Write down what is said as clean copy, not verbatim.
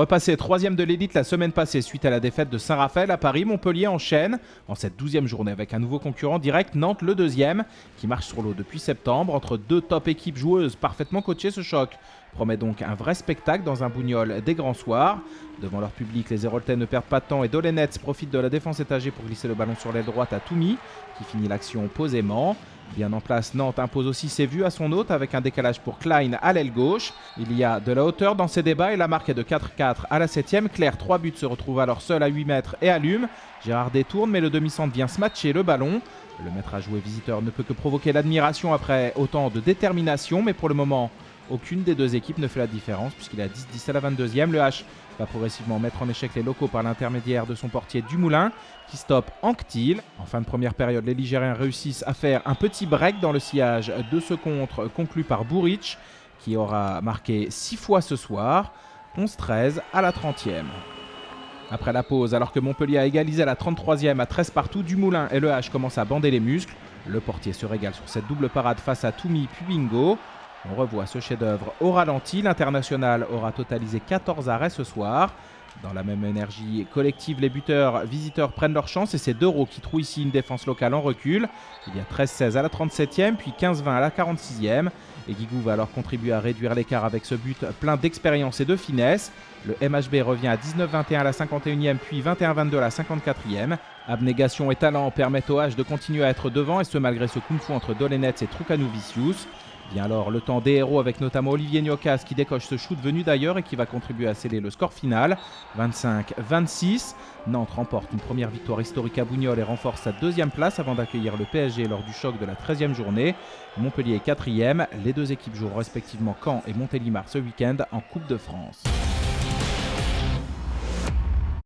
Repassé 3e de l'élite la semaine passée suite à la défaite de Saint-Raphaël à Paris, Montpellier enchaîne en cette 12e journée avec un nouveau concurrent direct, Nantes le 2e, qui marche sur l'eau depuis septembre. Entre deux top équipes joueuses parfaitement coachées, ce choc promet donc un vrai spectacle dans un Bougnols des grands soirs. Devant leur public, les Héroltais ne perdent pas de temps et Dolenets profite de la défense étagée pour glisser le ballon sur l'aile droite à Toumi, qui finit l'action posément. Bien en place, Nantes impose aussi ses vues à son hôte avec un décalage pour Klein à l'aile gauche. Il y a de la hauteur dans ces débats et la marque est de 4-4 à la 7e. Claire, 3 buts, se retrouve alors seul à 8 mètres et allume. Gérard détourne mais le demi-centre vient smatcher le ballon. Le maître à jouer visiteur ne peut que provoquer l'admiration après autant de détermination, mais pour le moment, aucune des deux équipes ne fait la différence puisqu'il est à 10-10 à la 22e. Le H va progressivement mettre en échec les locaux par l'intermédiaire de son portier Dumoulin qui stoppe Anctil. En fin de première période, les Ligériens réussissent à faire un petit break dans le sillage de ce contre conclu par Bouric qui aura marqué 6 fois ce soir, 11-13 à la 30e. Après la pause, alors que Montpellier a égalisé à la 33e à 13 partout, Dumoulin et le H commencent à bander les muscles. Le portier se régale sur cette double parade face à Toumi puis Bingo. On revoit ce chef-d'œuvre au ralenti. L'international aura totalisé 14 arrêts ce soir. Dans la même énergie collective, les buteurs visiteurs prennent leur chance et c'est Dereau qui trouve ici une défense locale en recul. Il y a 13-16 à la 37e, puis 15-20 à la 46e. Et Guigou va alors contribuer à réduire l'écart avec ce but plein d'expérience et de finesse. Le MHB revient à 19-21 à la 51e, puis 21-22 à la 54e. Abnégation et talent permettent au H de continuer à être devant, et ce malgré ce kung-fu entre Dolenets et Trucanu-Vicius. Vient alors le temps des héros avec notamment Olivier Niocas qui décoche ce shoot venu d'ailleurs et qui va contribuer à sceller le score final. 25-26. Nantes remporte une première victoire historique à Bougnols et renforce sa 2e place avant d'accueillir le PSG lors du choc de la 13e journée. Montpellier est 4e. Les deux équipes jouent respectivement Caen et Montélimar ce week-end en Coupe de France.